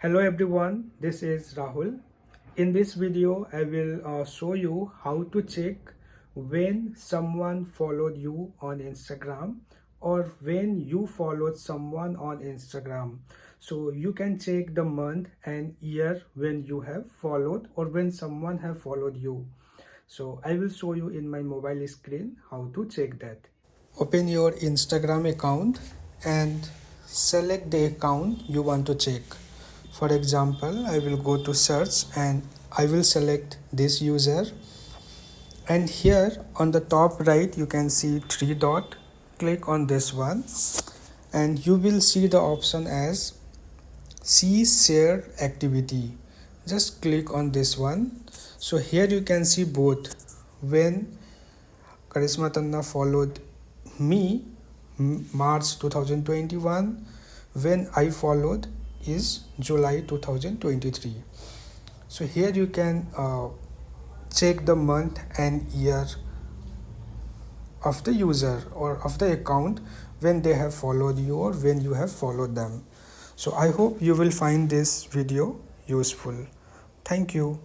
Hello everyone, this is Rahul. In this video, I will show you how to check when someone followed you on Instagram or when you followed someone on Instagram. So you can check the month and year when you have followed or when someone have followed you. So I will show you in my mobile screen how to check that. Open your Instagram account and select the account you want to check. For example, I will go to search and I will select this user, and here on the top right you can see three dot. Click on this one and you will see the option as see share activity. Just click on this one. So here you can see both when Karisma Tanna followed me March 2021, when I followed is July 2023. So here you can check the month and year of the user or of the account when they have followed you or when you have followed them. So I hope you will find this video useful. Thank you.